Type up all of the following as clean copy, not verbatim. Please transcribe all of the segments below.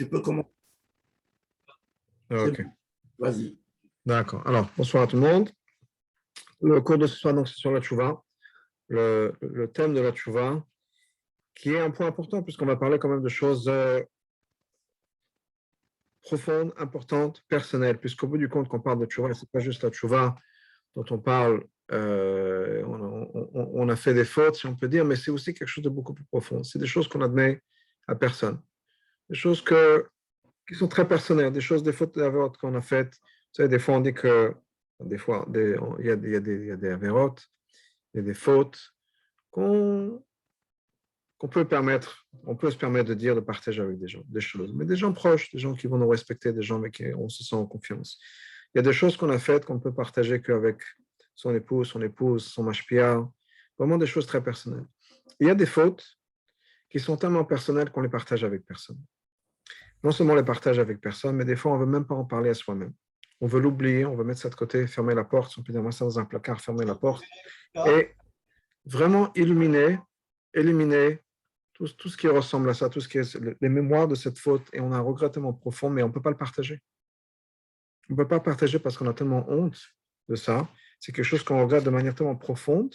Tu peux commencer. C'est Ok, bon. Vas-y. d'accord. Alors, bonsoir à tout le monde. Le cours de ce soir, donc, c'est sur la tchouva, le thème de la tchouva, qui est un point important, puisqu'on va parler quand même de choses profondes, importantes, personnelles, puisqu'au bout du compte, quand on parle de tchouva, ce n'est pas juste la tchouva dont on parle, on a fait des fautes, si on peut dire, mais c'est aussi quelque chose de beaucoup plus profond. C'est des choses qu'on admet à personne, des choses qui sont très personnelles, des fautes d'avérotes qu'on a faites. Vous savez, des fois, on dit que, des fois, il y a des avérotes, il y a des fautes qu'on on peut se permettre de dire, de partager avec des gens, des choses, mais des gens proches, des gens qui vont nous respecter, des gens avec qui on se sent en confiance. Il y a des choses qu'on a faites qu'on ne peut partager qu'avec son épouse, son mashpia, vraiment des choses très personnelles. Il y a des fautes qui sont tellement personnelles qu'on les partage avec personne. Non seulement on les partage avec personne, mais des fois on ne veut même pas en parler à soi-même. On veut l'oublier, on veut mettre ça de côté, fermer la porte, si on peut dire moi ça dans un placard, fermer la porte, et vraiment éliminer tout ce qui ressemble à ça, tout ce qui est les mémoires de cette faute, et on a un regret tellement profond, mais on ne peut pas le partager. On ne peut pas le partager parce qu'on a tellement honte de ça. C'est quelque chose qu'on regrette de manière tellement profonde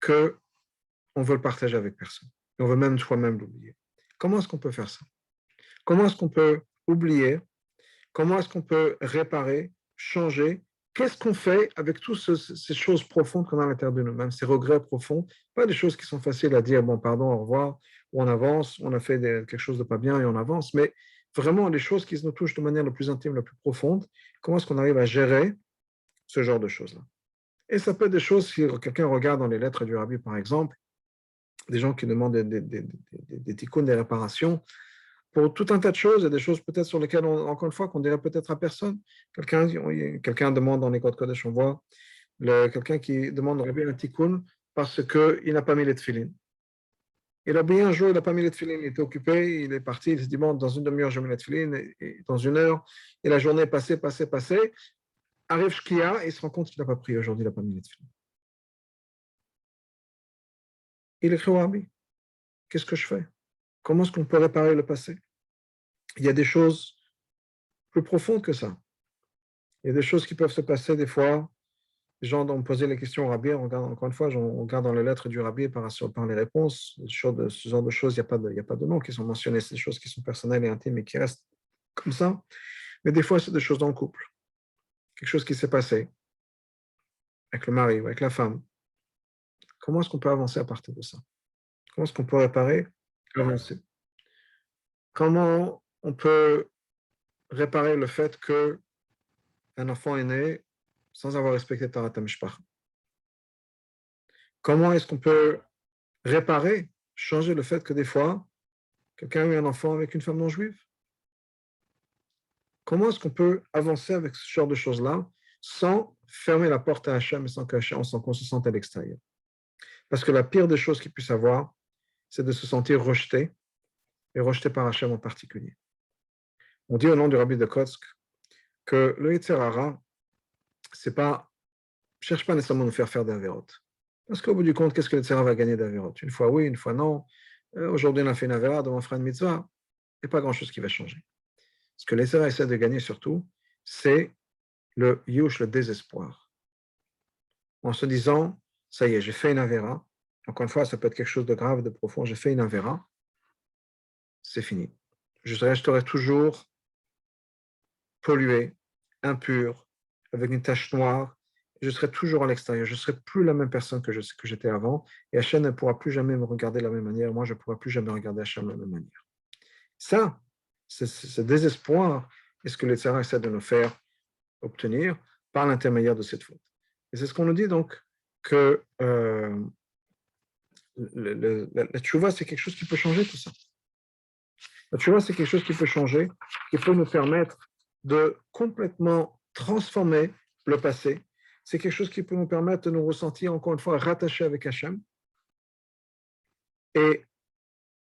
qu'on veut le partager avec personne. Et on veut même soi-même l'oublier. Comment est-ce qu'on peut faire ça? Comment est-ce qu'on peut oublier? Comment est-ce qu'on peut réparer, changer? Qu'est-ce qu'on fait avec toutes ces choses profondes qu'on a à l'intérieur de nous-mêmes, ces regrets profonds? Pas des choses qui sont faciles à dire, bon, pardon, au revoir, ou on avance, on a fait quelque chose de pas bien et on avance, mais vraiment les choses qui nous touchent de manière la plus intime, la plus profonde, comment est-ce qu'on arrive à gérer ce genre de choses-là? Et ça peut être des choses, si quelqu'un regarde dans les lettres du Rabbi, par exemple, des gens qui demandent des tikkuns, des réparations, pour tout un tas de choses, il y a des choses peut-être sur lesquelles, encore une fois, qu'on dirait peut-être à personne. Quelqu'un demande dans les codes Kodesh, on voit quelqu'un qui demande au Rabbi un tikkun parce qu'il n'a pas mis les tefillin. Il a oublié un jour, il n'a pas mis les tefillin, il était occupé, il est parti, il se dit, bon, dans une demi-heure, je mets les tefillin, et dans une heure, et la journée est passée. Arrive Shkia, et il se rend compte qu'il n'a pas pris aujourd'hui, il n'a pas mis les tefillin. Il écrit au Rabbi, qu'est-ce que je fais? Comment est-ce qu'on peut réparer le passé? Il y a des choses plus profondes que ça. Il y a des choses qui peuvent se passer des fois. Les gens ont posé les questions au Rabbi, on regarde, encore une fois, on regarde dans les lettres du Rabbi par les réponses. Ce genre de choses, il n'y a pas de noms qui sont mentionnés. C'est des choses qui sont personnelles et intimes et qui restent comme ça. Mais des fois, c'est des choses dans le couple. Quelque chose qui s'est passé avec le mari ou avec la femme. Comment est-ce qu'on peut avancer à partir de ça? Comment est-ce qu'on peut réparer, avancer? Comment on peut réparer le fait qu'un enfant est né sans avoir respecté Tarat HaMishpacha? Comment est-ce qu'on peut réparer, changer le fait que des fois, quelqu'un a eu un enfant avec une femme non juive? Comment est-ce qu'on peut avancer avec ce genre de choses-là sans fermer la porte à Hachem et sans qu'on se sente à l'extérieur? Parce que la pire des choses qu'il puisse avoir, c'est de se sentir rejeté, et rejeté par Hachem en particulier. On dit au nom du Rabbi de Kotsk que le Yetzer Hara, c'est pas, cherche pas nécessairement à nous faire des avérotes. Parce qu'au bout du compte, qu'est-ce que le Yetzer Hara va gagner d'avérotes? Une fois oui, une fois non. Aujourd'hui, on a fait une avéra, demain on fera une mitzvah. Il n'y a pas grand-chose qui va changer. Ce que le Yetzer Hara essaie de gagner surtout, c'est le yush, le désespoir. En se disant, ça y est, j'ai fait une avéra. Encore une fois, ça peut être quelque chose de grave, de profond. J'ai fait une avéra. C'est fini. Je resterai toujours pollué, impur, avec une tache noire. Je serai toujours à l'extérieur. Je ne serai plus la même personne que j'étais avant. Et Hachem ne pourra plus jamais me regarder de la même manière. Moi, je ne pourrai plus jamais regarder Hachem de la même manière. Ça, c'est ce désespoir, est ce que les Tzara essaient de nous faire obtenir par l'intermédiaire de cette faute. Et c'est ce qu'on nous dit donc, que la tchouva, c'est quelque chose qui peut changer tout ça. La tchouva, c'est quelque chose qui peut changer, qui peut nous permettre de complètement transformer le passé. C'est quelque chose qui peut nous permettre de nous ressentir, encore une fois, rattachés avec Hachem. Et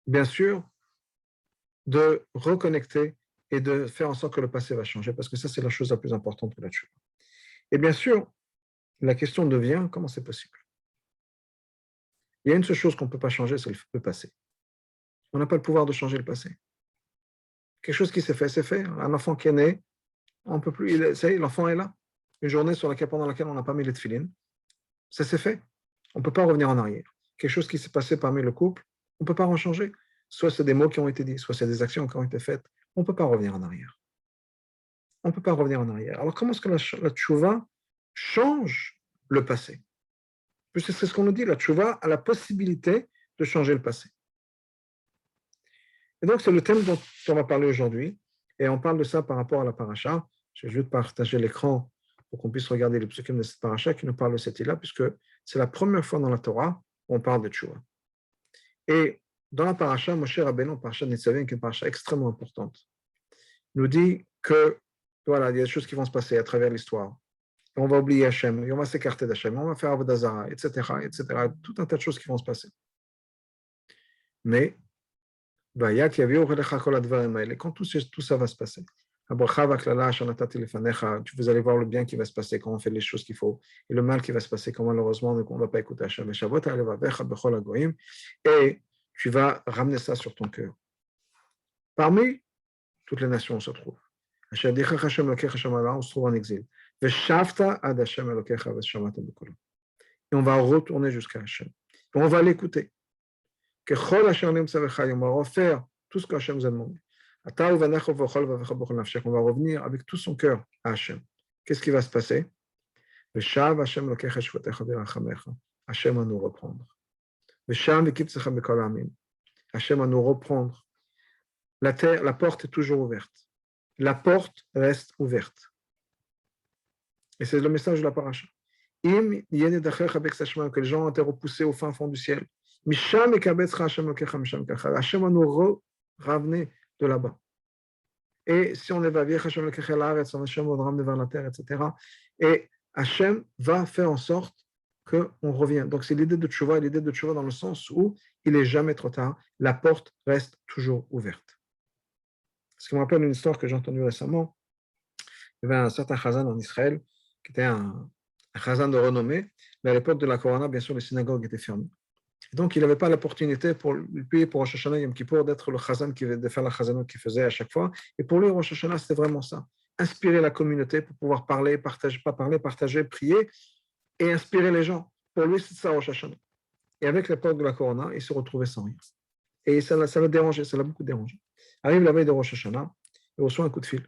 bien sûr, de reconnecter et de faire en sorte que le passé va changer, parce que ça, c'est la chose la plus importante pour la tchouva. Et bien sûr, la question devient, comment c'est possible? Il y a une seule chose qu'on ne peut pas changer, c'est le passé. On n'a pas le pouvoir de changer le passé. Quelque chose qui s'est fait, c'est fait. Un enfant qui est né, on peut plus, l'enfant est là. Une journée pendant laquelle on n'a pas mis les tefilines, ça s'est fait. On ne peut pas revenir en arrière. Quelque chose qui s'est passé parmi le couple, on ne peut pas en changer. Soit c'est des mots qui ont été dits, soit c'est des actions qui ont été faites. On ne peut pas revenir en arrière. On ne peut pas revenir en arrière. Alors comment est-ce que la tchouva change le passé? Puisque c'est ce qu'on nous dit, la tchouva a la possibilité de changer le passé. Et donc c'est le thème dont on va parler aujourd'hui. Et on parle de ça par rapport à la paracha. Je vais juste partager l'écran pour qu'on puisse regarder les psukim de cette paracha qui nous parle de cette île-là, puisque c'est la première fois dans la Torah où on parle de tchouva. Et dans la paracha, Moshe Rabbeinu, paracha de Nitzavim, qui est une paracha extrêmement importante, nous dit que voilà, il y a des choses qui vont se passer à travers l'histoire. Et on va oublier Hachem, et on va s'écarter d'Hachem, on va faire Avodah Zarah, etc., etc. Tout un tas de choses qui vont se passer. Mais, quand tout ça va se passer, vous allez voir le bien qui va se passer, comment on fait les choses qu'il faut, et le mal qui va se passer, comment malheureusement on ne va pas écouter Hachem. Et tu vas ramener ça sur ton cœur. Parmi toutes les nations, on se trouve. On se trouve en exil. Et on va retourner jusqu'à Hachem. Et on va l'écouter. On va refaire tout ce que Hachem nous a demandé. On va revenir avec tout son cœur à Hachem. Qu'est-ce qui va se passer? Hachem va nous reprendre. Hachem va nous reprendre. La porte est toujours ouverte. La porte reste ouverte. Et c'est le message de la paracha. Que les gens ont été repoussés au fin fond du ciel. Hachem va nous ramener de là-bas. Et si on est vavier, Hachem va nous ramener vers la terre, etc. Et Hachem va faire en sorte qu'on revienne. Donc c'est l'idée de tchouva dans le sens où il n'est jamais trop tard. La porte reste toujours ouverte. Ce qui me rappelle une histoire que j'ai entendue récemment. Il y avait un certain chazan en Israël qui était un chazan de renommée, mais à l'époque de la Corona, bien sûr, les synagogues étaient fermées. Et donc, il n'avait pas l'opportunité pour lui, pour Rosh Hashanah Yom Kippour, d'être le chazan de faire la chazanout qu'il faisait à chaque fois. Et pour lui, Rosh Hashanah, c'était vraiment ça. Inspirer la communauté pour pouvoir parler, partager, prier et inspirer les gens. Pour lui, c'est ça Rosh Hashanah. Et avec l'époque de la Corona, il se retrouvait sans rien. Et ça l'a dérangé, ça l'a beaucoup dérangé. Arrive la veille de Rosh Hashanah, il reçoit un coup de fil.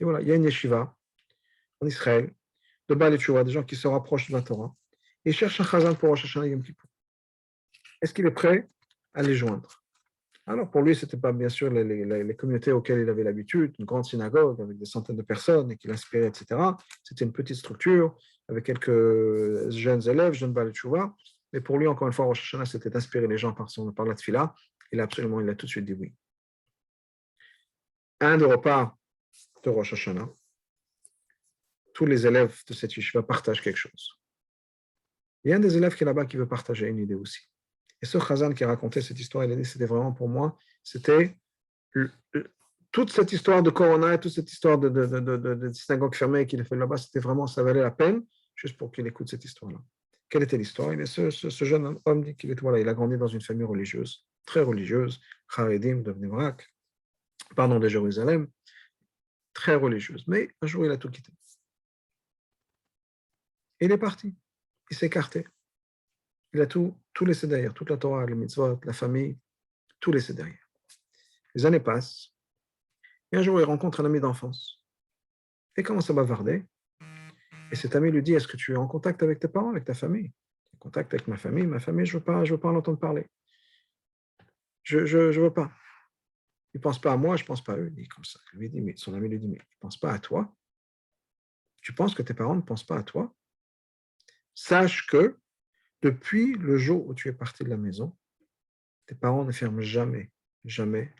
Et voilà, il y a une yeshiva en Israël, de Baal et Tchouva, des gens qui se rapprochent de la Torah, et ils cherchent un chazan pour Rosh Hashanah Yom Kippour. Est-ce qu'il est prêt à les joindre? Alors pour lui, ce n'était pas bien sûr les communautés auxquelles il avait l'habitude, une grande synagogue avec des centaines de personnes et qui l'inspiraient, etc. C'était une petite structure avec quelques jeunes élèves, jeunes Baal et Tchouva, mais pour lui, encore une fois, Rosh Hashanah, c'était d'inspirer les gens par la tefila. Il a tout de suite dit oui. Un des repas de Rosh Hashanah, tous les élèves de cette yeshiva partagent quelque chose. Il y a un des élèves qui est là-bas qui veut partager une idée aussi. Et ce chazan qui a raconté cette histoire, il a dit, c'était vraiment pour moi, c'était toute cette histoire de Corona, toute cette histoire de synagogue fermée qu'il a fait là-bas, c'était vraiment, ça valait la peine, juste pour qu'il écoute cette histoire-là. Quelle était l'histoire? Ce jeune homme dit qu'il il a grandi dans une famille religieuse, très religieuse, Haredim de de Jérusalem, très religieuse. Mais un jour, il a tout quitté. Et il est parti. Il s'est écarté. Il a tout laissé derrière, toute la Torah, les mitzvot, la famille, tout laissé derrière. Les années passent. Et un jour, il rencontre un ami d'enfance. Et commence à bavarder. Et cet ami lui dit, est-ce que tu es en contact avec tes parents, avec ta famille? En contact avec ma famille, je veux pas en entendre parler. Je veux pas. Il ne pense pas à moi, je ne pense pas à eux. Il dit comme ça. Son ami lui dit, mais il ne pense pas à toi? Tu penses que tes parents ne pensent pas à toi? Sache que depuis le jour où tu es parti de la maison, tes parents ne ferment jamais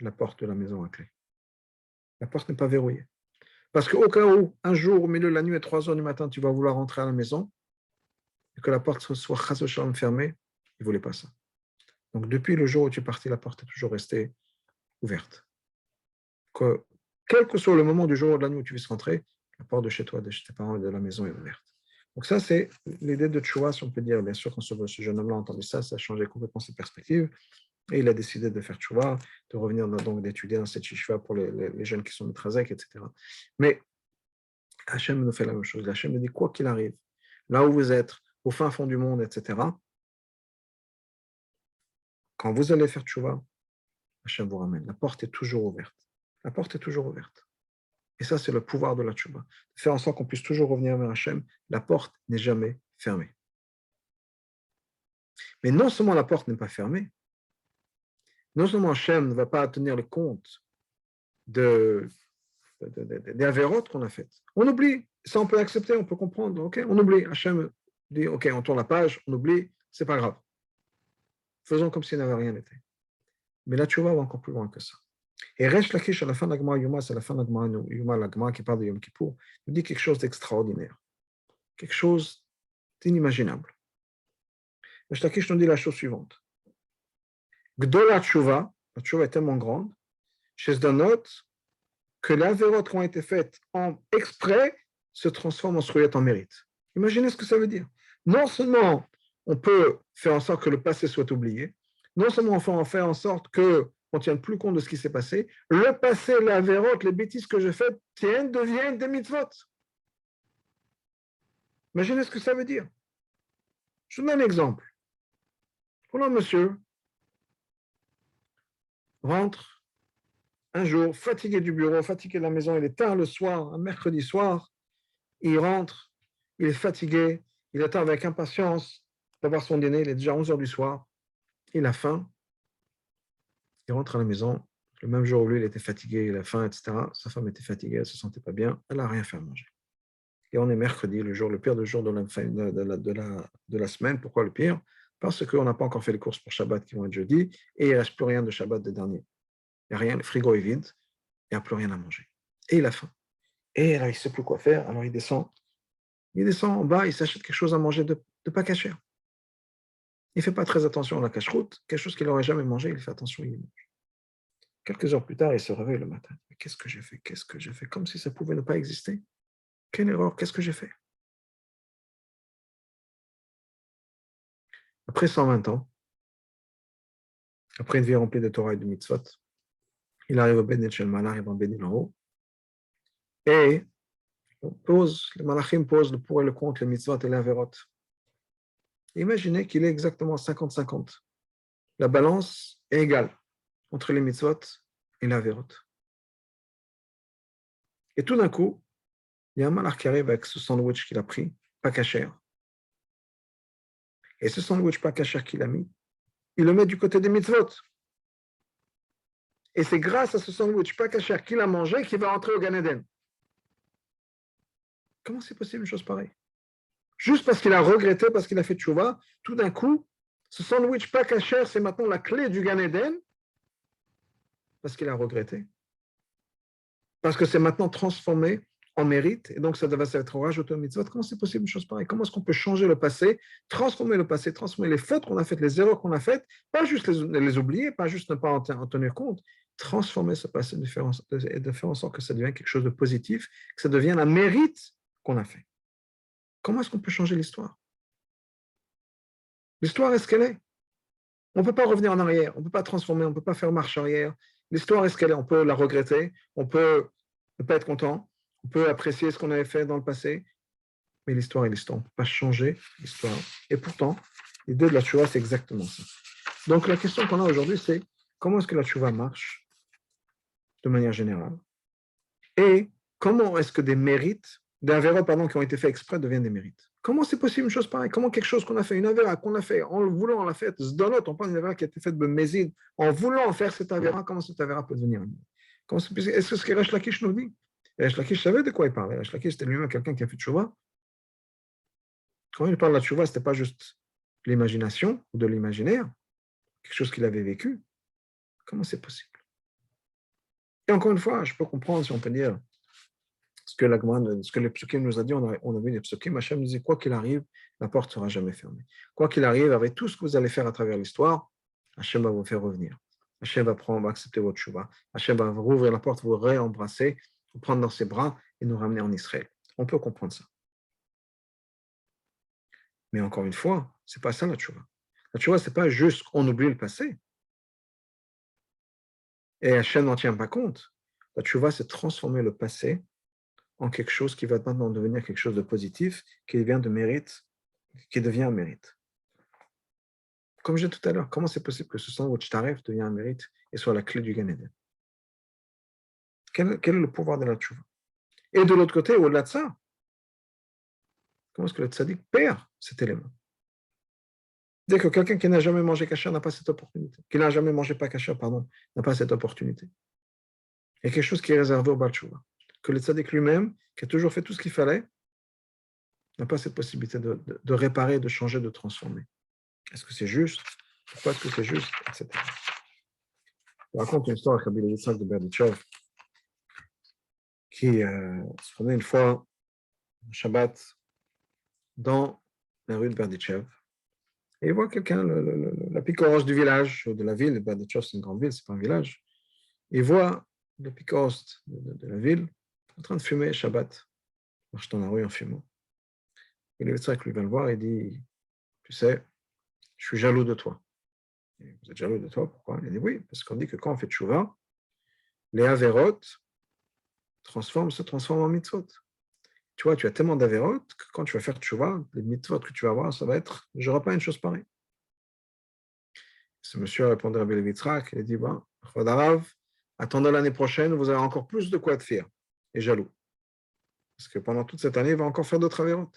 la porte de la maison à clé. La porte n'est pas verrouillée. Parce qu'au cas où, un jour, au milieu de la nuit, à 3 heures du matin, tu vas vouloir rentrer à la maison, et que la porte soit fermée, ils ne voulaient pas ça. Donc, depuis le jour où tu es parti, la porte est toujours restée ouverte. Quel que soit le moment du jour ou de la nuit où tu puisses rentrer, la porte de chez toi, de chez tes parents et de la maison est ouverte. Donc ça, c'est l'idée de tchouva, si on peut dire. Bien sûr, quand ce jeune homme-là a entendu ça, ça a changé complètement ses perspectives. Et il a décidé de faire tchouva, de revenir donc d'étudier dans cette yeshiva pour les jeunes qui sont métrazek, etc. Mais Hachem nous fait la même chose. Hachem nous dit quoi qu'il arrive, là où vous êtes, au fin fond du monde, etc., quand vous allez faire tchouva, Hachem vous ramène. La porte est toujours ouverte. La porte est toujours ouverte. Et ça, c'est le pouvoir de la tchouva. De faire en sorte qu'on puisse toujours revenir vers Hachem. La porte n'est jamais fermée. Mais non seulement la porte n'est pas fermée, non seulement Hachem ne va pas tenir le compte des avérotes qu'on a faites. On oublie. Ça, on peut accepter, on peut comprendre. Okay, on oublie. Hachem dit, OK, on tourne la page, on oublie, c'est pas grave. Faisons comme s'il n'avait rien été. Mais la tchouva va encore plus loin que ça. Et Resh Lakish, à la fin de la Gemara Yuma, c'est la fin de la Gemara Yuma, la Gemara qui parle de Yom Kippour, nous dit quelque chose d'extraordinaire, quelque chose d'inimaginable. Resh Lakish nous dit la chose suivante. Gdola Tchouva, la Tchouva est tellement grande, chez Danot, que les avérotes qui ont été faites en exprès se transforment en srouillettes en mérite. Imaginez ce que ça veut dire. Non seulement on peut faire en sorte que le passé soit oublié, non seulement on peut faire en sorte qu'on ne tienne plus compte de ce qui s'est passé, le passé, la avérote, les bêtises que j'ai faites deviennent des mitzvot. Imaginez ce que ça veut dire. Je vous donne un exemple. Prenons un monsieur rentre un jour, fatigué du bureau, fatigué de la maison, il est tard le soir, un mercredi soir, il rentre, il est fatigué, il attend avec impatience d'avoir son dîner, il est déjà 11 heures du soir, il a faim, il rentre à la maison, le même jour où lui, il était fatigué, il a faim, etc. Sa femme était fatiguée, elle ne se sentait pas bien, elle n'a rien fait à manger. Et on est mercredi, le pire de jour de la semaine. Pourquoi le pire? Parce qu'on n'a pas encore fait les courses pour Shabbat qui vont être jeudi, et il ne reste plus rien de Shabbat de dernier. Il n'y a rien, le frigo est vide, il n'y a plus rien à manger. Et il a faim. Et alors, il ne sait plus quoi faire, alors il descend en bas, il s'achète quelque chose à manger de pas cacher. Il ne fait pas très attention à la cache-route, quelque chose qu'il n'aurait jamais mangé, il fait attention, il mange. Quelques heures plus tard, il se réveille le matin. Qu'est-ce que j'ai fait? Qu'est-ce que j'ai fait? Comme si ça pouvait ne pas exister. Quelle erreur? Qu'est-ce que j'ai fait? Après 120 ans, après une vie remplie de Torah et de mitzvot, il arrive au Béné Shel Malach, il va en Béné en haut, et les Malachim posent le pour et le contre, les mitzvot et l'avérote. Imaginez qu'il est exactement 50-50. La balance est égale entre les mitzvot et l'avérote. Et tout d'un coup, il y a un malach qui arrive avec ce sandwich qu'il a pris, pas cachère. Et ce sandwich pas cachère qu'il a mis, il le met du côté des mitzvot. Et c'est grâce à ce sandwich pas cachère qu'il a mangé qu'il va rentrer au Gan Eden. Comment c'est possible une chose pareille? Juste parce qu'il a regretté, parce qu'il a fait tchouva, tout d'un coup, ce sandwich pas cachère, c'est maintenant la clé du Gan Eden, parce qu'il a regretté. Parce que c'est maintenant transformé en mérite, et donc ça va être rajouté au mitzvot. Comment c'est possible une chose pareille? Comment est-ce qu'on peut changer le passé, transformer les fautes qu'on a faites, les erreurs qu'on a faites, pas juste les oublier, pas juste ne pas en tenir compte, transformer ce passé et de faire en sorte que ça devienne quelque chose de positif, que ça devienne un mérite qu'on a fait. Comment est-ce qu'on peut changer l'histoire? L'histoire est ce qu'elle est. On ne peut pas revenir en arrière, on ne peut pas transformer, on ne peut pas faire marche arrière. L'histoire est ce qu'elle est, on peut la regretter, on peut ne pas être content, on peut apprécier ce qu'on avait fait dans le passé, mais l'histoire est l'histoire, on ne peut pas changer l'histoire. Et pourtant, l'idée de la tchouva, c'est exactement ça. Donc la question qu'on a aujourd'hui, c'est comment est-ce que la tchouva marche de manière générale? Et comment est-ce que des mérites, des avéras qui ont été faits exprès deviennent des mérites? Comment c'est possible une chose pareille? Comment quelque chose qu'on a fait, une avéra qu'on a fait, en le voulant, on l'a fait, zdonot, on parle d'une avéra qui a été faite de mésid, en voulant faire cette avéra, comment cette avéra peut devenir une mérite? Est-ce que ce que Resh Lakish nous dit? Resh Lakish savait de quoi il parlait. Resh Lakish, c'était lui-même quelqu'un qui a fait tchouva. Quand il parle de la tchouva, ce n'était pas juste l'imagination ou de l'imaginaire, quelque chose qu'il avait vécu. Comment c'est possible? Et encore une fois, je peux comprendre si on peut dire ce que les psukim nous a dit, on a vu les psukim, Hachem nous dit, quoi qu'il arrive, la porte ne sera jamais fermée. Quoi qu'il arrive, avec tout ce que vous allez faire à travers l'histoire, Hachem va vous faire revenir. Hachem va accepter votre chouva. Hachem va vous rouvrir la porte, vous réembrasser, vous prendre dans ses bras et nous ramener en Israël. On peut comprendre ça. Mais encore une fois, ce n'est pas ça la tchouva. La tchouva, ce n'est pas juste qu'on oublie le passé. et Hachem n'en tient pas compte, la tchouva, c'est transformer le passé en quelque chose qui va maintenant devenir quelque chose de positif, qui devient de mérite, qui devient un mérite. Comme j'ai dit tout à l'heure, comment c'est possible que ce sandwich tarif devient un mérite et soit la clé du Gan Eden? Quel est le pouvoir de la tchouva? Et de l'autre côté, au-delà de ça, comment est-ce que le tzaddik perd cet élément? Dès que quelqu'un qui n'a jamais mangé kasher n'a pas cette opportunité, qui n'a jamais mangé pas kasher, pardon, n'a pas cette opportunité. Il y a quelque chose qui est réservé au Baal Tshuva. Que le tzaddik lui-même, qui a toujours fait tout ce qu'il fallait, n'a pas cette possibilité de réparer, de changer, de transformer. Est-ce que c'est juste? Pourquoi est-ce que c'est juste? Etc. Je raconte une histoire avec Rabbi Yitzhak de Berditchev qui se promenait une fois, un Shabbat, dans la rue de Berditchev. Et il voit quelqu'un, la pique-orange du village, ou de la ville, Berditchev c'est une grande ville, c'est pas un village. Il voit le pique-orange de la ville en train de fumer Shabbat, marche dans la rue en fumant. Et le Yitzhak lui va le voir et dit, tu sais, je suis jaloux de toi. Et vous êtes jaloux de toi, pourquoi? Il dit oui, parce qu'on dit que quand on fait tchouva, les averot se transforment en mitzvot. Tu vois, tu as tellement d'averot que quand tu vas faire tchouva, les mitzvot que tu vas avoir, ça va être, je n'aurai pas une chose pareille. Ce monsieur a répondu à Rabbi Yitzhak, il a dit, bon, Chodarav, attendez l'année prochaine, vous aurez encore plus de quoi être fier et jaloux. Parce que pendant toute cette année, il va encore faire d'autres averot.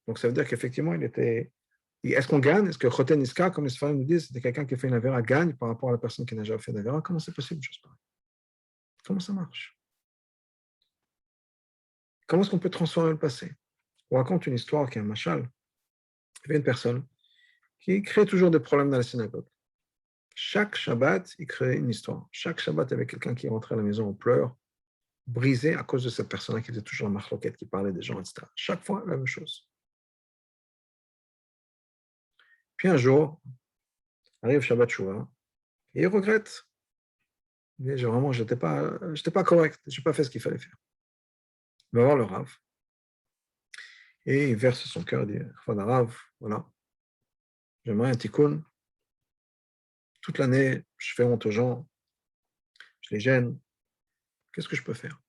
Donc ça veut dire qu'effectivement, il était. Est-ce qu'on gagne? Est-ce que Choten Iska, comme les Sfarim nous disent, c'était quelqu'un qui a fait une avéra, gagne par rapport à la personne qui n'a jamais fait d'avéra? Comment c'est possible une chose pareille? Comment ça marche? Comment est-ce qu'on peut transformer le passé? On raconte une histoire qui est un machal. Il y avait une personne qui crée toujours des problèmes dans la synagogue. Chaque Shabbat, il crée une histoire. Chaque Shabbat, il y avait quelqu'un qui rentrait à la maison en pleurs, brisé à cause de cette personne qui était toujours en marloquette, qui parlait des gens, etc. Chaque fois, la même chose. Puis un jour, arrive Shabbat Shuvah, et il regrette. Il dit, vraiment, je n'étais pas correct, je n'ai pas fait ce qu'il fallait faire. Il va voir le Rav, et il verse son cœur, il dit, Rav, voilà, j'aimerais un tikkun. Toute l'année, je fais honte aux gens, je les gêne. Qu'est-ce que je peux faire?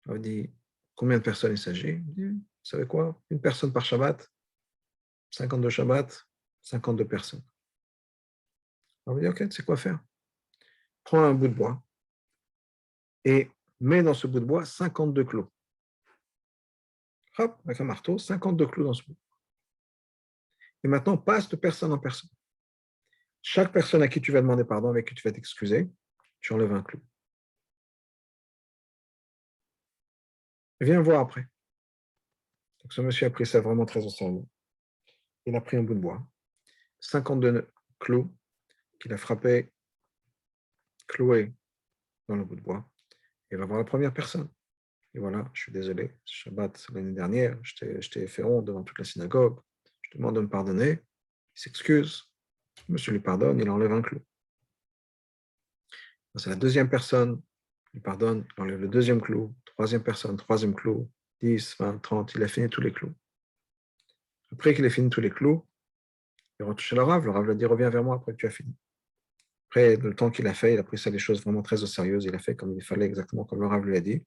Il dit, combien de personnes il s'agit? Il dit, vous savez quoi? Une personne par Shabbat, 52 Shabbats, 52 personnes. On va dire, ok, tu sais quoi faire? Prends un bout de bois et mets dans ce bout de bois 52 clous. Hop, avec un marteau, 52 clous dans ce bout. Et maintenant, passe de personne en personne. Chaque personne à qui tu vas demander pardon, avec qui tu vas t'excuser, tu enlèves un clou. Viens voir après. Donc ce monsieur a pris ça vraiment très au sérieux. Il a pris un bout de bois, 52 clous qu'il a frappé, cloué dans le bout de bois. Il va voir la première personne. Et voilà, je suis désolé, Shabbat l'année dernière, je t'ai fait honte devant toute la synagogue, je te demande de me pardonner. Il s'excuse, le monsieur lui pardonne, il enlève un clou. C'est la deuxième personne, il pardonne, il enlève le deuxième clou, troisième personne, troisième clou, 10, 20, 30, il a fini tous les clous. Après qu'il ait fini tous les clous, il rentre chez le Rav lui a dit reviens vers moi après que tu as fini. Après, le temps qu'il a fait, il a pris ça des choses vraiment très au sérieux, il a fait comme il fallait, exactement comme le Rav lui a dit.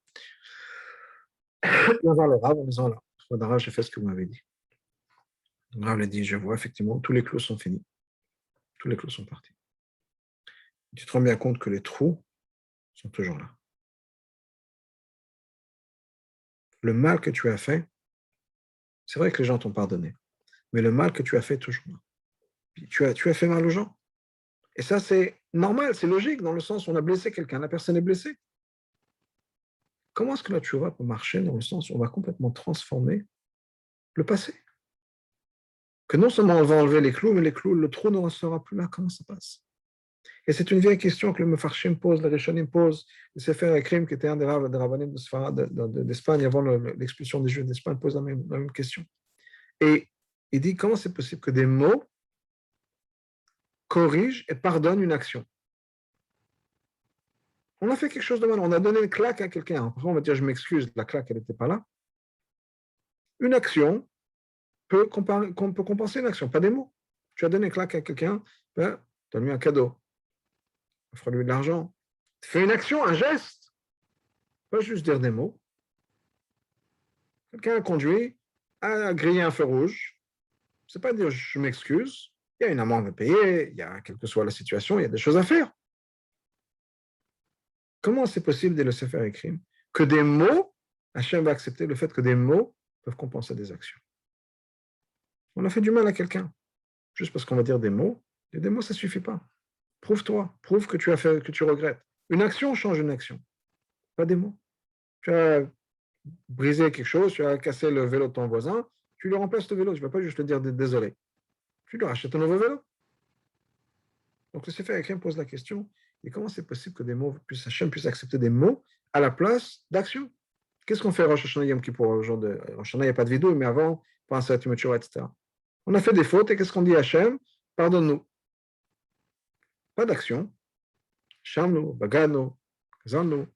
Il va voir le Rav en disant là, j'ai fait ce que vous m'avez dit. Le Rav lui a dit, je vois effectivement, tous les clous sont finis. Tous les clous sont partis. Tu te rends bien compte que les trous sont toujours là. Le mal que tu as fait, c'est vrai que les gens t'ont pardonné, mais le mal que tu as fait est toujours là. Tu as fait mal aux gens. Et ça, c'est normal, c'est logique, dans le sens où on a blessé quelqu'un, la personne est blessée. Comment est-ce que la tchouva peut marcher dans le sens où on va complètement transformer le passé? Que non seulement on va enlever les clous, mais les clous, le trou ne sera plus là. Comment ça passe? Et c'est une vieille question que le Mefarshim pose, le Rishonim pose, le Sefer Ekrim, qui était un des rabbanim d'Espagne avant l'expulsion des Juifs d'Espagne, pose la même question. Et il dit, comment c'est possible que des mots corrigent et pardonnent une action? On a fait quelque chose de mal, on a donné une claque à quelqu'un. Après, on va dire, je m'excuse, la claque, elle n'était pas là. Une action peut compenser une action, pas des mots. Tu as donné une claque à quelqu'un, ben, donne-lui un cadeau. offre-lui de l'argent. Fais une action, un geste, pas juste dire des mots. Quelqu'un a conduit, a grillé un feu rouge. C'est pas dire je m'excuse. Il y a une amende à payer, il y a, quelle que soit la situation, il y a des choses à faire. Comment c'est possible de laisser faire écrire que des mots, Hachem va accepter le fait que des mots peuvent compenser des actions. On a fait du mal à quelqu'un, juste parce qu'on va dire des mots. Et des mots, ça ne suffit pas. Prouve-toi, prouve que tu as fait, que tu regrettes. Une action change une action, pas des mots. Tu as brisé quelque chose, tu as cassé le vélo de ton voisin, tu lui remplaces le vélo. Tu ne vas pas juste lui dire désolé. Tu lui rachètes un nouveau vélo. Donc le Sefer Ekrim pose la question, et comment c'est possible que des mots puissent, Hachem puisse accepter des mots à la place d'action? Qu'est-ce qu'on fait Rosh Hashanah Yom Kippour au jour de Rosh Hashanah, il n'y a pas de vidéo, mais avant, pense à Timothée, etc. On a fait des fautes, et qu'est-ce qu'on dit à Hachem? Pardonne-nous. Pas d'action. Shamnu, Baganu, Kazanu.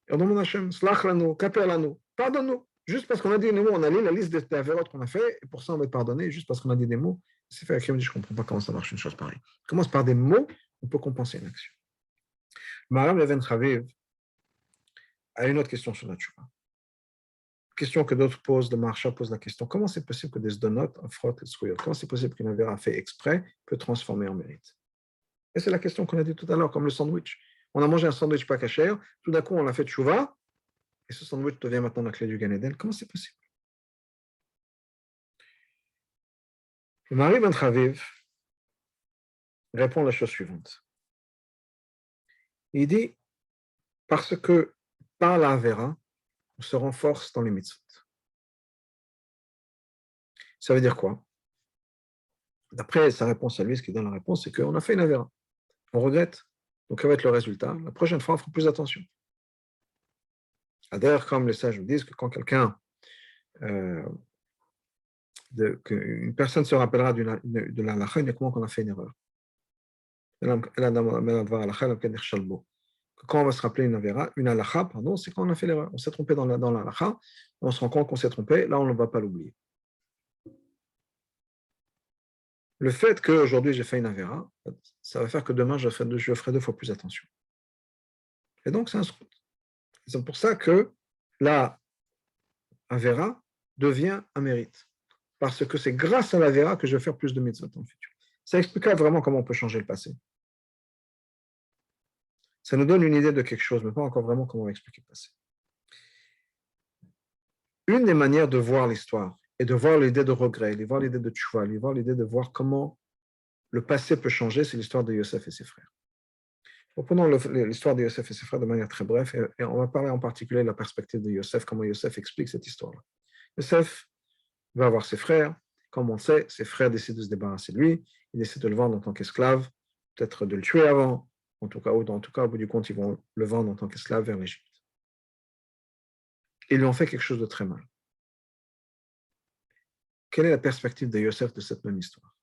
Et on demande à Hachem, Slach lanu, Kaper lanu. Pardonne-nous. Juste parce qu'on a dit des mots, on a lu la liste des avérotes qu'on a fait, et pour ça on va être pardonné, juste parce qu'on a dit des mots. C'est fait Ekrim dit, je ne comprends pas comment ça marche une chose pareille. Commence par des mots, on peut compenser une action. Maram Even Chaviv a une autre question sur la tchouva. Question que d'autres posent, le Maharsha pose la question, comment c'est possible que des donotes affrontent les souillot? Comment c'est possible qu'une avéra fait exprès peut transformer en mérite? Et c'est la question qu'on a dit tout à l'heure, comme le sandwich. On a mangé un sandwich pas caché, tout d'un coup on l'a fait tchouva, et ce sandwich devient maintenant la clé du Gan Eden. Comment c'est possible? Le Maharam Ben Chaviv répond la chose suivante. Il dit, parce que par la avéra, on se renforce dans les mitzvot. Ça veut dire quoi? D'après sa réponse à lui, ce qui donne la réponse, c'est qu'on a fait une avéra. On regrette. Donc, ça va être le résultat. La prochaine fois, on fera plus attention. D'ailleurs, comme les sages nous disent que quand qu'une personne se rappellera de la halakha uniquement qu'on a fait une erreur. Quand on va se rappeler une halakha, pardon, c'est quand on a fait l'erreur. On s'est trompé dans la halakha, on se rend compte qu'on s'est trompé, là on ne va pas l'oublier. Le fait qu'aujourd'hui j'ai fait une avéra, ça va faire que demain je ferai 2 fois plus attention. Et donc c'est un scout. C'est pour ça que la avéra devient un mérite. Parce que c'est grâce à l'Avera que je vais faire plus de mitzvot dans le futur. Ça explique vraiment comment on peut changer le passé. Ça nous donne une idée de quelque chose, mais pas encore vraiment comment on va expliquer le passé. Une des manières de voir l'histoire et de voir l'idée de regret, de voir l'idée de tchouva, de voir l'idée de voir comment le passé peut changer, c'est l'histoire de Yosef et ses frères. Reprenons l'histoire de Yosef et ses frères de manière très brève, et on va parler en particulier de la perspective de Yosef, comment Yosef explique cette histoire-là. Yosef va avoir ses frères. Comme on le sait, ses frères décident de se débarrasser de lui. Ils décident de le vendre en tant qu'esclave, peut-être de le tuer avant. En tout cas, au bout du compte, ils vont le vendre en tant qu'esclave vers l'Égypte. Ils lui ont fait quelque chose de très mal. Quelle est la perspective de Yosef de cette même histoire?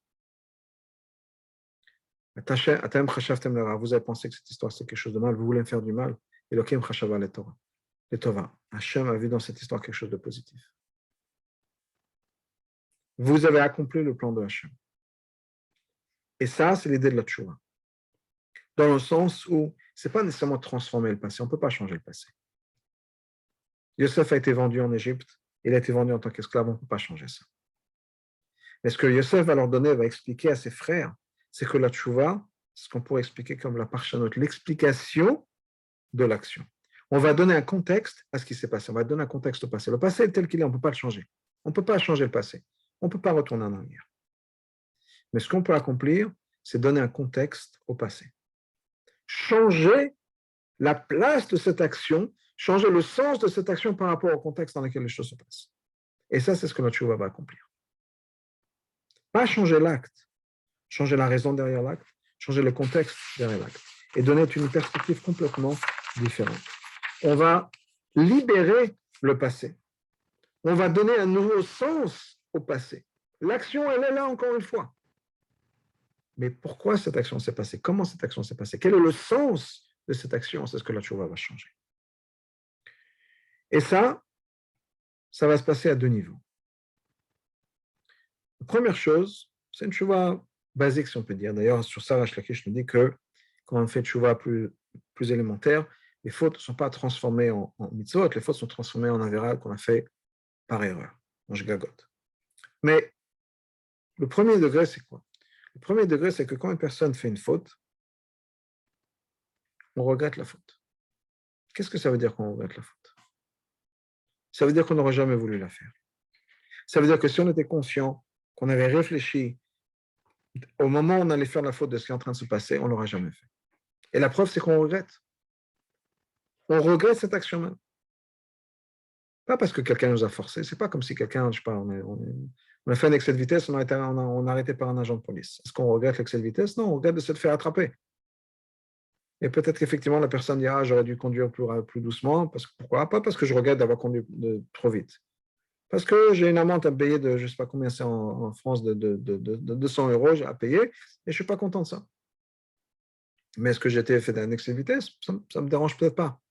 Vous avez pensé que cette histoire c'est quelque chose de mal, vous voulez me faire du mal. Elokim chashava letova. Hachem a vu dans cette histoire quelque chose de positif. Vous avez accompli le plan de Hachem. Et ça, c'est l'idée de la tchouva. Dans le sens où ce n'est pas nécessairement transformer le passé, on ne peut pas changer le passé. Yosef a été vendu en Égypte, il a été vendu en tant qu'esclave, on ne peut pas changer ça. Mais ce que Yosef va leur donner, va expliquer à ses frères, c'est que la tchouva, c'est ce qu'on pourrait expliquer comme la parchanot, l'explication de l'action. On va donner un contexte à ce qui s'est passé, on va donner un contexte au passé. Le passé est tel qu'il est, on ne peut pas le changer. On ne peut pas changer le passé. On ne peut pas retourner en arrière. Mais ce qu'on peut accomplir, c'est donner un contexte au passé. Changer la place de cette action, changer le sens de cette action par rapport au contexte dans lequel les choses se passent. Et ça, c'est ce que notre tchouva va accomplir. Pas changer l'acte, changer la raison derrière l'acte, changer le contexte derrière l'acte, et donner une perspective complètement différente. On va libérer le passé. On va donner un nouveau sens au passé. L'action, elle est là encore une fois. Mais pourquoi cette action s'est passée? Comment cette action s'est passée? Quel est le sens de cette action? C'est ce que la tchouva va changer. Et ça va se passer à 2 niveaux. La première chose, c'est une tchouva basique, si on peut dire. D'ailleurs, sur ça, Rash Lakish nous dit que quand on fait tchouva plus élémentaire, les fautes ne sont pas transformées en mitzvot, les fautes sont transformées en avéra qu'on a fait par erreur, en shgagot. Mais le premier degré, c'est quoi? Le premier degré, c'est que quand une personne fait une faute, on regrette la faute. Qu'est-ce que ça veut dire qu'on regrette la faute? Ça veut dire qu'on n'aurait jamais voulu la faire. Ça veut dire que si on était conscient, qu'on avait réfléchi, au moment où on allait faire la faute de ce qui est en train de se passer, on ne l'aurait jamais fait. Et la preuve, c'est qu'on regrette. On regrette cette action même. Pas parce que quelqu'un nous a forcé. C'est pas comme si quelqu'un, je sais pas, on a fait un excès de vitesse, on a arrêté par un agent de police. Est-ce qu'on regrette l'excès de vitesse? Non, on regrette de se faire attraper. Et peut-être qu'effectivement, la personne dira, j'aurais dû conduire plus doucement. Pourquoi? Pas parce que je regrette d'avoir conduit trop vite. Parce que j'ai une amende à payer de, je ne sais pas combien c'est en France, de 200 € à payer, et je ne suis pas content de ça. Mais est-ce que j'ai été fait d'un excès de vitesse? Ça ne me dérange peut-être pas.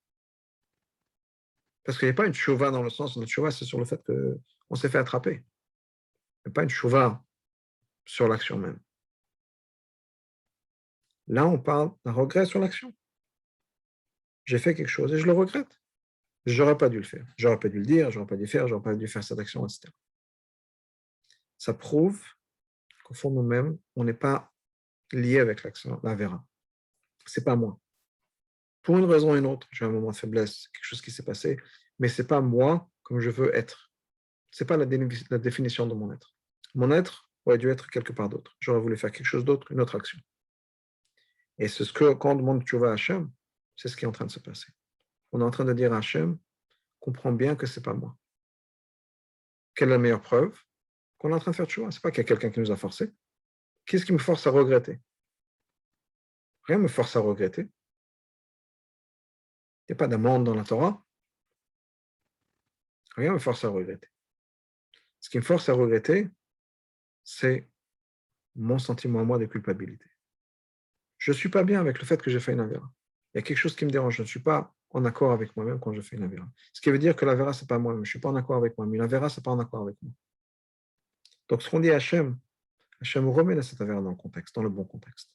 Parce qu'il n'y a pas une chouva dans le sens, notre chouva, c'est sur le fait qu'on s'est fait attraper. Il n'y a pas une chouva sur l'action même. Là, on parle d'un regret sur l'action. J'ai fait quelque chose et je le regrette. Je n'aurais pas dû le faire. J'aurais pas dû le dire, j'aurais pas dû le faire, j'aurais pas dû faire cette action, etc. Ça prouve qu'au fond de nous-mêmes, on n'est pas lié avec l'action, la vera. Ce n'est pas moi. Pour une raison ou une autre, j'ai un moment de faiblesse, quelque chose qui s'est passé, mais ce n'est pas moi comme je veux être. Ce n'est pas la définition de mon être. Mon être aurait dû être quelque part d'autre. J'aurais voulu faire quelque chose d'autre, une autre action. Et c'est ce que, quand on demande tchouva à Hachem, c'est ce qui est en train de se passer. On est en train de dire à Hachem, comprends bien que ce n'est pas moi. Quelle est la meilleure preuve? Qu'on est en train de faire tchouva. Ce n'est pas qu'il y a quelqu'un qui nous a forcé. Qu'est-ce qui me force à regretter? Rien ne me force à regretter. Il n'y a pas d'amende dans la Torah. Rien ne me force à regretter. Ce qui me force à regretter, c'est mon sentiment à moi de culpabilité. Je ne suis pas bien avec le fait que j'ai fait une avéra. Il y a quelque chose qui me dérange. Je ne suis pas en accord avec moi-même quand je fais une avéra. Ce qui veut dire que l'avéra, ce n'est pas moi-même. Je ne suis pas en accord avec moi. Mais l'avéra, ce n'est pas en accord avec moi. Donc, ce qu'on dit à Hachem remet cette avéra dans le contexte, dans le bon contexte.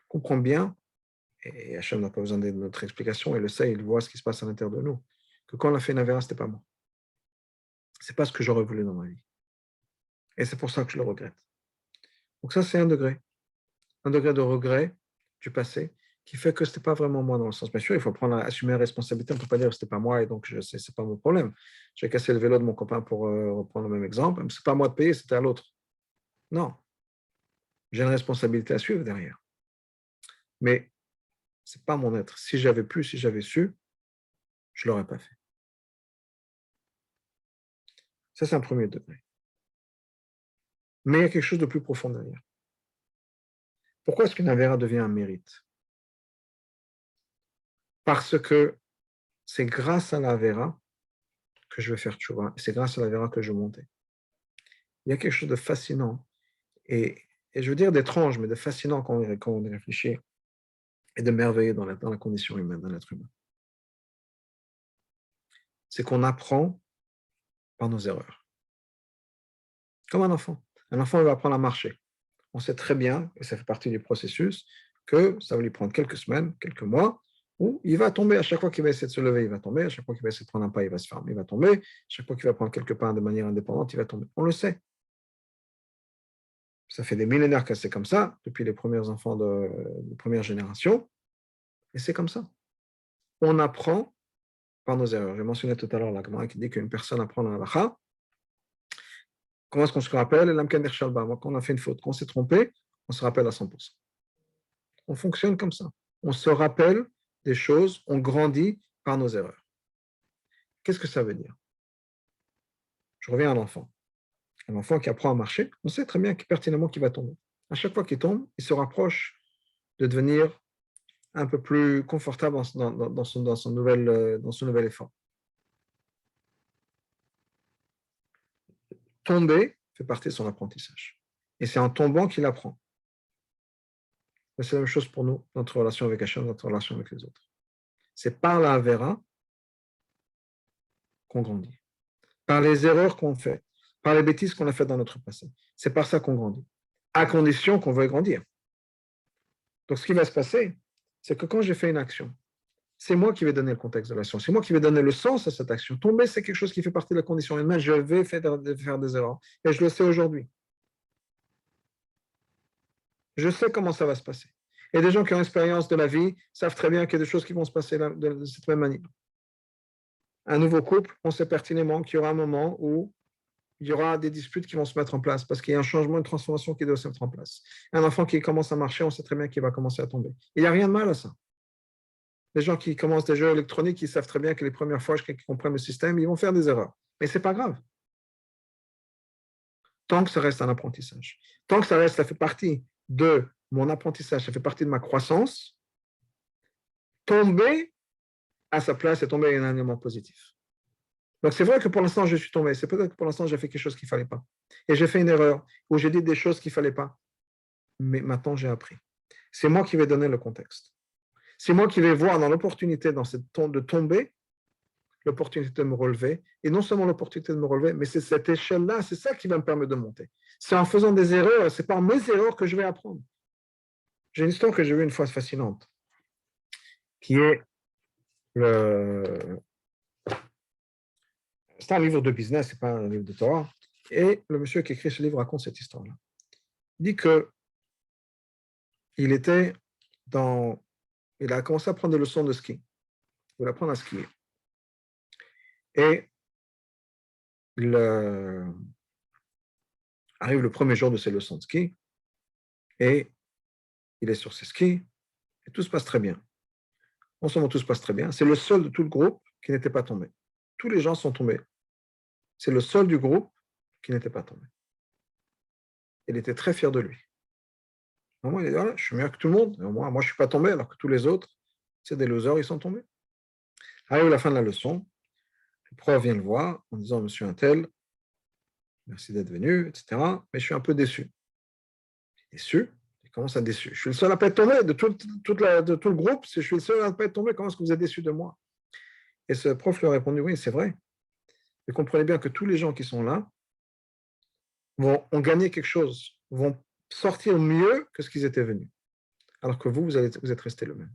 Comprends bien, et Hachem n'a pas besoin de notre explication, il le sait, il voit ce qui se passe à l'intérieur de nous, que quand on a fait une avéra, ce n'était pas moi. Ce n'est pas ce que j'aurais voulu dans ma vie. Et c'est pour ça que je le regrette. Donc ça, c'est un degré de regret du passé qui fait que ce n'était pas vraiment moi dans le sens. Bien sûr, il faut assumer la responsabilité. On ne peut pas dire que ce n'était pas moi et donc ce n'est pas mon problème. J'ai cassé le vélo de mon copain pour reprendre le même exemple. Ce n'est pas à moi de payer, c'était à l'autre. Non. J'ai une responsabilité à suivre derrière. Mais ce n'est pas mon être. Si j'avais pu, si j'avais su, je ne l'aurais pas fait. Ça, c'est un premier degré. Mais il y a quelque chose de plus profond derrière. Pourquoi est-ce qu'une avéra devient un mérite? Parce que c'est grâce à l'avéra que je vais faire tchouva, et c'est grâce à l'avéra que je vais monter. Il y a quelque chose de fascinant, et je veux dire d'étrange, mais de fascinant quand on y réfléchit, et de merveilleux dans la condition humaine, dans l'être humain. C'est qu'on apprend par nos erreurs. Comme un enfant. Un enfant, il va apprendre à marcher. On sait très bien, et ça fait partie du processus, que ça va lui prendre quelques semaines, quelques mois, où il va tomber. À chaque fois qu'il va essayer de se lever, il va tomber. À chaque fois qu'il va essayer de prendre un pas, il va se fermer, il va tomber. À chaque fois qu'il va prendre quelques pas de manière indépendante, il va tomber. On le sait. Ça fait des millénaires que c'est comme ça, depuis les premiers enfants de première génération, et c'est comme ça. On apprend par nos erreurs. J'ai mentionné tout à l'heure la Gemara qui dit qu'une personne apprend la halakha. Comment est-ce qu'on se rappelle? Quand on a fait une faute, quand on s'est trompé, on se rappelle à 100%. On fonctionne comme ça. On se rappelle des choses, on grandit par nos erreurs. Qu'est-ce que ça veut dire? Je reviens à l'enfant. Un enfant qui apprend à marcher, on sait très bien pertinemment qu'il va tomber. À chaque fois qu'il tombe, il se rapproche de devenir un peu plus confortable dans son nouvel effort. Tomber fait partie de son apprentissage. Et c'est en tombant qu'il apprend. C'est la même chose pour nous, notre relation avec Hachem, notre relation avec les autres. C'est par la Avera qu'on grandit. Par les erreurs qu'on fait, par les bêtises qu'on a faites dans notre passé. C'est par ça qu'on grandit. À condition qu'on veuille grandir. Donc ce qui va se passer, c'est que quand j'ai fait une action, c'est moi qui vais donner le contexte de l'action, c'est moi qui vais donner le sens à cette action. Tomber, c'est quelque chose qui fait partie de la condition humaine. Je vais faire des erreurs, et je le sais aujourd'hui. Je sais comment ça va se passer. Et des gens qui ont l'expérience de la vie savent très bien qu'il y a des choses qui vont se passer de cette même manière. Un nouveau couple, on sait pertinemment qu'il y aura un moment où il y aura des disputes qui vont se mettre en place parce qu'il y a un changement, une transformation qui doit se mettre en place. Un enfant qui commence à marcher, on sait très bien qu'il va commencer à tomber. Il n'y a rien de mal à ça. Les gens qui commencent des jeux électroniques, ils savent très bien que les premières fois qu'ils comprennent le système, ils vont faire des erreurs. Mais ce n'est pas grave. Tant que ça reste un apprentissage. Tant que ça reste, ça fait partie de mon apprentissage, ça fait partie de ma croissance, tomber à sa place et tomber est un élément positif. Donc c'est vrai que pour l'instant je suis tombé, c'est peut-être que pour l'instant j'ai fait quelque chose qu'il ne fallait pas. Et j'ai fait une erreur, ou j'ai dit des choses qu'il ne fallait pas. Mais maintenant j'ai appris. C'est moi qui vais donner le contexte. C'est moi qui vais voir dans l'opportunité de tomber, l'opportunité de me relever. Et non seulement l'opportunité de me relever, mais c'est cette échelle-là, c'est ça qui va me permettre de monter. C'est en faisant des erreurs, c'est par mes erreurs que je vais apprendre. J'ai une histoire que j'ai vue une fois fascinante, qui est c'est un livre de business, ce n'est pas un livre de Torah. Et le monsieur qui écrit ce livre raconte cette histoire-là. Il dit qu'il il a commencé à prendre des leçons de ski. Il voulait apprendre à skier. Et arrive le premier jour de ses leçons de ski, et il est sur ses skis, et tout se passe très bien. Non seulement tout se passe très bien, c'est le seul de tout le groupe qui n'était pas tombé. Tous les gens sont tombés. C'est le seul du groupe qui n'était pas tombé. Il était très fier de lui. Moi, il dit, voilà, je suis meilleur que tout le monde. Moi, je ne suis pas tombé, alors que tous les autres, c'est des losers, ils sont tombés. Arrive la fin de la leçon, le prof vient le voir en disant, monsieur Untel, merci d'être venu, etc. Mais je suis un peu déçu. Déçu? Comment ça déçu? Je suis le seul à ne pas être tombé de tout le groupe. Si je suis le seul à ne pas être tombé, comment est-ce que vous êtes déçu de moi? Et ce prof lui a répondu, oui, c'est vrai. Mais comprenez bien que tous les gens qui sont là ont gagné quelque chose, vont sortir mieux que ce qu'ils étaient venus. Alors que vous êtes resté le même.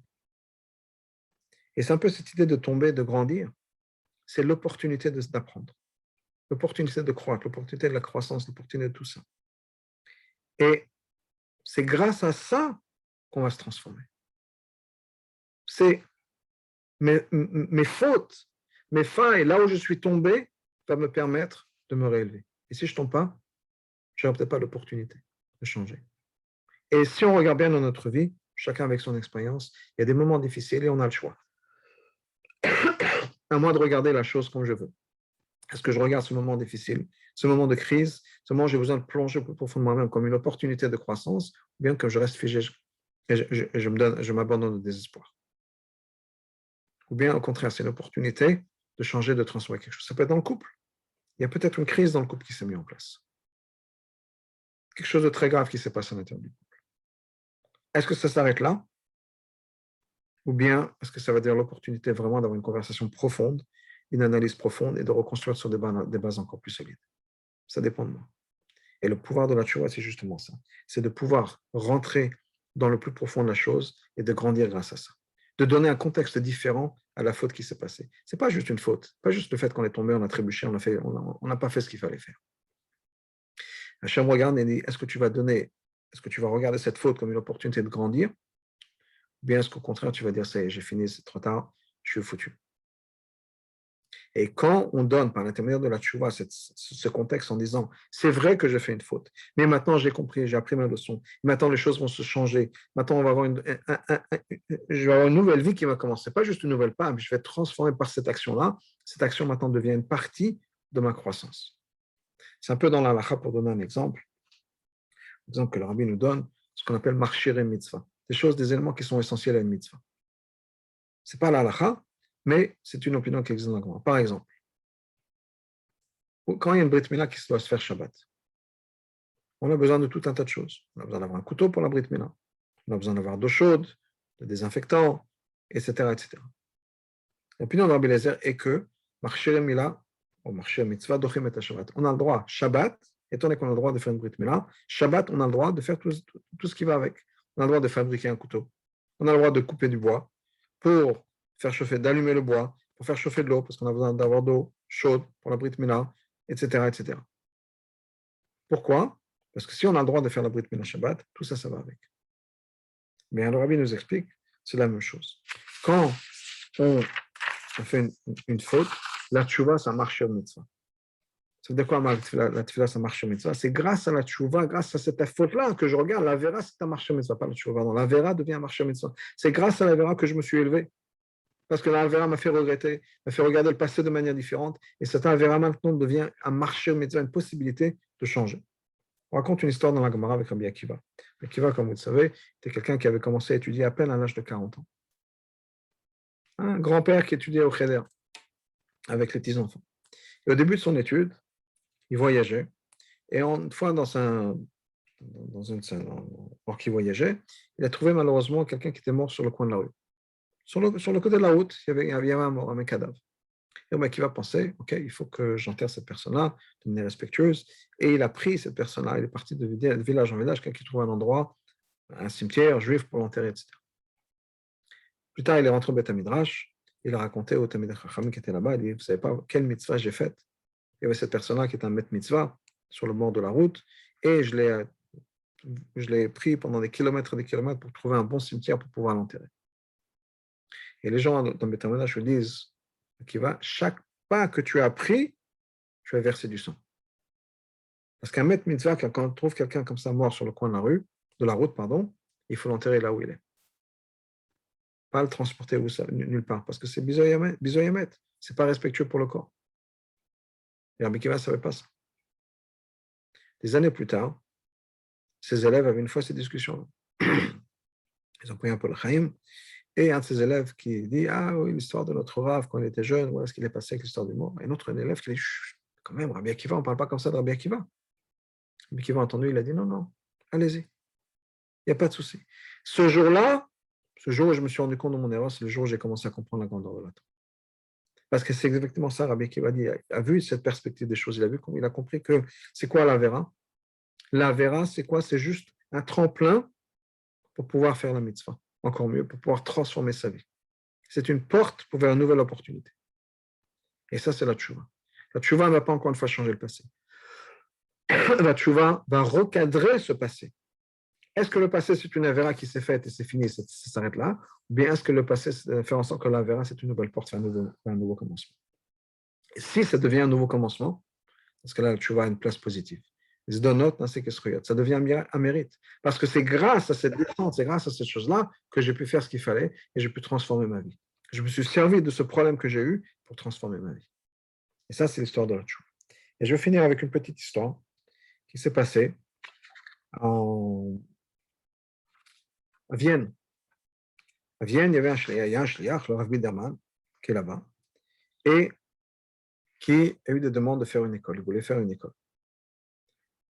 Et c'est un peu cette idée de tomber, de grandir. C'est l'opportunité d'apprendre, l'opportunité de croître, l'opportunité de la croissance, l'opportunité de tout ça. Et c'est grâce à ça qu'on va se transformer. C'est mes fautes, mes failles, là où je suis tombé, va me permettre de me réélever. Et si je ne tombe pas, je n'aurai peut-être pas l'opportunité de changer. Et si on regarde bien dans notre vie, chacun avec son expérience, il y a des moments difficiles et on a le choix. À moi de regarder la chose comme je veux. Est-ce que je regarde ce moment difficile, ce moment de crise, ce moment où j'ai besoin de plonger plus profondément moi-même comme une opportunité de croissance, ou bien que je reste figé et je m'abandonne au désespoir? Ou bien au contraire, c'est une opportunité de changer, de transformer quelque chose. Ça peut être dans le couple. Il y a peut-être une crise dans le couple qui s'est mise en place. Quelque chose de très grave qui s'est passé à l'intérieur du couple. Est-ce que ça s'arrête là? Ou bien est-ce que ça va dire l'opportunité vraiment d'avoir une conversation profonde, une analyse profonde et de reconstruire sur des bases encore plus solides? Ça dépend de moi. Et le pouvoir de la tchouva, c'est justement ça. C'est de pouvoir rentrer dans le plus profond de la chose et de grandir grâce à ça. De donner un contexte différent à la faute qui s'est passée. Ce n'est pas juste une faute, pas juste le fait qu'on est tombé, on a trébuché, on n'a pas fait ce qu'il fallait faire. Hachem regarde et dit, est-ce que tu vas regarder cette faute comme une opportunité de grandir? Ou bien est-ce qu'au contraire, tu vas dire, ça y est, j'ai fini, c'est trop tard, je suis foutu. Et quand on donne par l'intermédiaire de la tchouva ce contexte en disant, c'est vrai que j'ai fait une faute, mais maintenant j'ai compris, j'ai appris ma leçon, maintenant les choses vont se changer, maintenant on va avoir je vais avoir une nouvelle vie qui va commencer, pas juste une nouvelle part, mais je vais être transformé par cette action-là, cette action maintenant devient une partie de ma croissance. C'est un peu dans la halakha pour donner un exemple que le rabbi nous donne, ce qu'on appelle marchir et mitzvah, des éléments qui sont essentiels à une mitzvah. Ce n'est pas la halakha, mais c'est une opinion qui existe dans le Coran. Par exemple, quand il y a une brit mila qui doit se faire Shabbat, on a besoin de tout un tas de choses. On a besoin d'avoir un couteau pour la brit mila, on a besoin d'avoir d'eau chaude, de désinfectants, etc. etc. L'opinion de Rabbi Eliezer est que marcher mila, ou marcher mitzvah, dochim et Shabbat. On a le droit, Shabbat, étant donné qu'on a le droit de faire une brit mila, Shabbat, on a le droit de faire tout ce qui va avec. On a le droit de fabriquer un couteau. On a le droit de couper du bois pour faire chauffer, d'allumer le bois, pour faire chauffer de l'eau, parce qu'on a besoin d'avoir d'eau chaude pour la Brit Mila, etc., etc. Pourquoi? Parce que si on a le droit de faire la Brit Mila Shabbat, tout ça, ça va avec. Mais le Rabbi nous explique, c'est la même chose. Quand on fait une faute, la tchouva, ça marche sur mitzvah. Ça veut dire quoi, la tefila, ça marche sur mitzvah? C'est grâce à la tchouva, grâce à cette faute-là que je regarde, la vera, c'est un marche sur mitzvah, pas la tchouva. Non, la vera devient un marche sur mitzvah. C'est grâce à la vera que je me suis élevé. Parce que la vera m'a fait regretter, m'a fait regarder le passé de manière différente. Et cette vera maintenant devient un marche sur mitzvah, une possibilité de changer. On raconte une histoire dans la Gemara avec Rabbi Akiva. Akiva, comme vous le savez, était quelqu'un qui avait commencé à étudier à peine à l'âge de 40 ans. Un grand-père qui étudiait au Cheder avec les petits-enfants. Et au début de son étude, il voyageait. Et une fois dans une scène, alors qu'il voyageait, il a trouvé malheureusement quelqu'un qui était mort sur le coin de la rue. Sur le côté de la route, il y avait un mort, un cadavre. Et le mec, il va penser, OK, il faut que j'enterre cette personne-là de manière respectueuse. Et il a pris cette personne-là, il est parti de village en village, quelqu'un qui trouve un endroit, un cimetière juif pour l'enterrer, etc. Plus tard, il est rentré au Beth Midrash, il a raconté au Talmidei Chachamim qui était là-bas, il dit, vous ne savez pas quelle mitzvah j'ai faite. Il y avait cette personne-là qui était un maître mitzvah sur le bord de la route, et je l'ai pris pendant des kilomètres et des kilomètres pour trouver un bon cimetière pour pouvoir l'enterrer. Et les gens dans Beth Midrash disent, chaque pas que tu as pris, tu as versé du sang. Parce qu'un maître mitzvah, quand on trouve quelqu'un comme ça mort sur le coin de la route, il faut l'enterrer là où il est. Pas le transporter nulle part, parce que c'est bizoyamet, c'est pas respectueux pour le corps. Et Rabbi Akiva ne savait pas ça. Des années plus tard, ses élèves avaient une fois ces discussions. Ils ont pris un peu le chaim, et un de ses élèves qui dit, ah oui, l'histoire de notre Rav quand il était jeune, voilà ce qu'il est passé avec l'histoire du mort. Et un autre élève qui dit, quand même, Rabbi Akiva, on ne parle pas comme ça de Rabbi Akiva. Rabbi Akiva a entendu, il a dit, non, allez-y, il n'y a pas de souci. Ce jour-là, ce jour où je me suis rendu compte de mon erreur, c'est le jour où j'ai commencé à comprendre la grandeur de la Torah. Parce que c'est exactement ça, Rabbi Akiva a vu cette perspective des choses. Il a compris que c'est quoi la vera? La vera, c'est quoi? C'est juste un tremplin pour pouvoir faire la mitzvah. Encore mieux, pour pouvoir transformer sa vie. C'est une porte vers une nouvelle opportunité. Et ça, c'est la tchouva. La tchouva ne va pas encore une fois changer le passé. La tchouva va recadrer ce passé. Est-ce que le passé, c'est une avera qui s'est faite et c'est fini, ça s'arrête là? Ou bien est-ce que le passé fait en sorte que l'avera, c'est une nouvelle porte vers un nouveau commencement? Et si ça devient un nouveau commencement, parce que là, tu vois une place positive. Ça devient un mérite. Parce que c'est grâce à cette descente, c'est grâce à cette chose-là que j'ai pu faire ce qu'il fallait et j'ai pu transformer ma vie. Je me suis servi de ce problème que j'ai eu pour transformer ma vie. Et ça, c'est l'histoire de la tchouva. Et je vais finir avec une petite histoire qui s'est passée à Vienne. À Vienne, il y a un shliach, le Rav Biderman, qui est là-bas, et qui a eu des demandes de faire une école. Il voulait faire une école.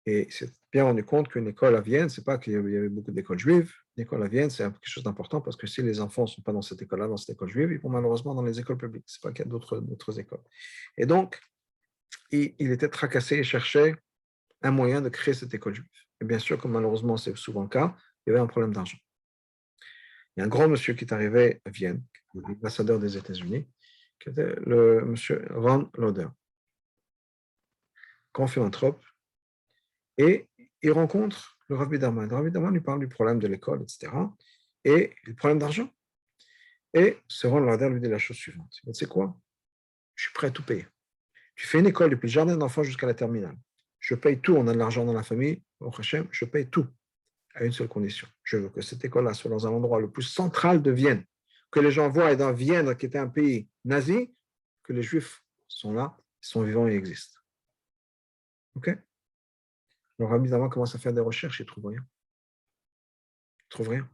Et il s'est bien rendu compte qu'une école à Vienne, c'est pas qu'il y avait beaucoup d'écoles juives. Une école à Vienne, c'est quelque chose d'important parce que si les enfants ne sont pas dans cette école-là, dans cette école juive, ils vont malheureusement dans les écoles publiques. C'est pas qu'il y a d'autres écoles. Et donc, il était tracassé et cherchait un moyen de créer cette école juive. Et bien sûr, comme malheureusement c'est souvent le cas, il y avait un problème d'argent. Il y a un grand monsieur qui est arrivé à Vienne, l'ambassadeur des États-Unis, qui était le monsieur Ron Lauder, grand philanthrope, et il rencontre le Rav Biderman. Le Rav Biderman lui parle du problème de l'école, etc., et le problème d'argent. Et ce Ron Lauder lui dit la chose suivante. Tu sais quoi? Je suis prêt à tout payer. Tu fais une école depuis le jardin d'enfants jusqu'à la terminale. Je paye tout, on a de l'argent dans la famille, au Hachem, je paye tout, à une seule condition. Je veux que cette école-là soit dans un endroit le plus central de Vienne, que les gens voient dans Vienne, qui était un pays nazi, que les Juifs sont là, sont vivants et existent. OK? Alors, Rabbi Zama commence à faire des recherches, il ne trouve rien. Il ne trouve rien.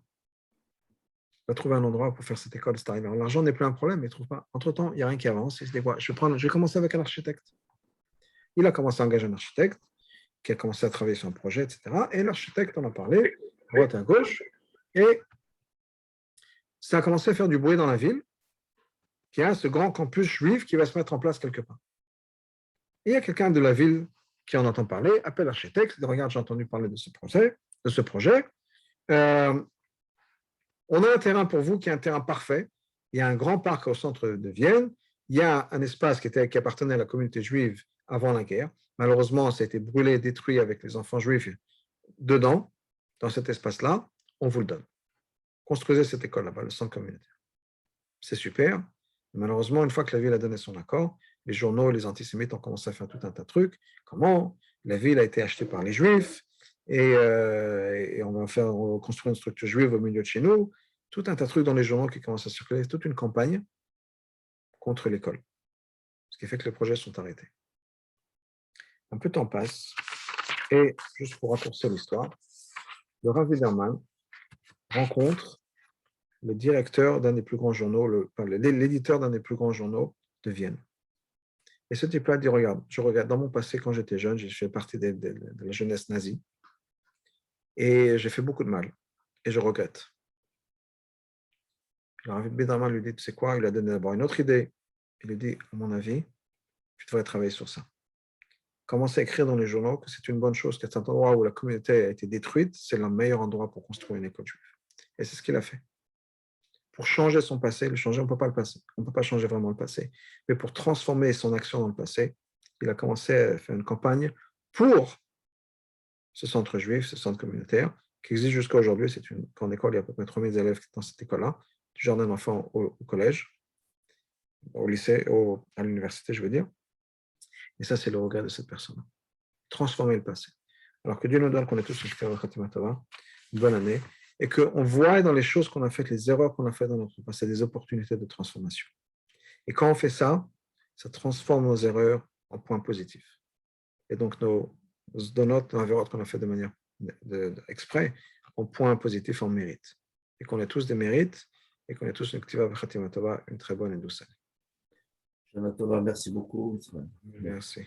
Il va trouver un endroit pour faire cette école, c'est arrivé. L'argent n'est plus un problème, mais il ne trouve pas. Entre-temps, il n'y a rien qui avance. Il se dit, je vais commencer avec un architecte. Il a commencé à engager un architecte qui a commencé à travailler sur un projet, etc. Et l'architecte en a parlé, à droite et à gauche, et ça a commencé à faire du bruit dans la ville, qu'il y a ce grand campus juif qui va se mettre en place quelque part. Et il y a quelqu'un de la ville qui en entend parler, appelle l'architecte, dit, regarde, j'ai entendu parler de ce projet. On a un terrain pour vous qui est un terrain parfait. Il y a un grand parc au centre de Vienne. Il y a un espace qui appartenait à la communauté juive avant la guerre. Malheureusement, ça a été brûlé, détruit avec les enfants juifs dedans, dans cet espace-là. On vous le donne. Construisez cette école là-bas, le centre communautaire. C'est super. Malheureusement, une fois que la ville a donné son accord, les journaux et les antisémites ont commencé à faire tout un tas de trucs. Comment la ville a été achetée par les juifs et on va construire une structure juive au milieu de chez nous. Tout un tas de trucs dans les journaux qui commencent à circuler. Toute une campagne contre l'école. Ce qui fait que les projets sont arrêtés. Un peu de temps passe. Et juste pour raccourcir l'histoire, le Rav Widerman rencontre le directeur d'un des plus grands journaux, l'éditeur d'un des plus grands journaux de Vienne. Et ce type-là dit, regarde, je regarde dans mon passé, quand j'étais jeune, j'ai fait partie de la jeunesse nazie, et j'ai fait beaucoup de mal, et je regrette. Alors, Rav Widerman lui dit, tu sais quoi, il a donné d'abord une autre idée. Il lui dit, à mon avis, tu devrais travailler sur ça. Commencer à écrire dans les journaux que c'est une bonne chose, que cet endroit où la communauté a été détruite, c'est le meilleur endroit pour construire une école juive. Et c'est ce qu'il a fait. Pour changer son passé, le changer, on ne peut pas le passer. On ne peut pas changer vraiment le passé. Mais pour transformer son action dans le passé, il a commencé à faire une campagne pour ce centre juif, ce centre communautaire, qui existe jusqu'à aujourd'hui. C'est une grande école, il y a à peu près 3000 élèves dans cette école-là, du jardin d'enfants au collège, au lycée, à l'université, je veux dire. Et ça, c'est le regret de cette personne. Transformer le passé. Alors que Dieu nous donne qu'on est tous une Khatima Tova, une bonne année, et qu'on voit dans les choses qu'on a faites, les erreurs qu'on a faites dans notre passé, des opportunités de transformation. Et quand on fait ça, ça transforme nos erreurs en points positifs. Et donc, nos donotes, nos erreurs qu'on a fait de manière exprès, en points positifs, en mérite. Et qu'on ait tous des mérites, et qu'on ait tous une Khatima Tova, une très bonne et douce année. Merci beaucoup. Merci.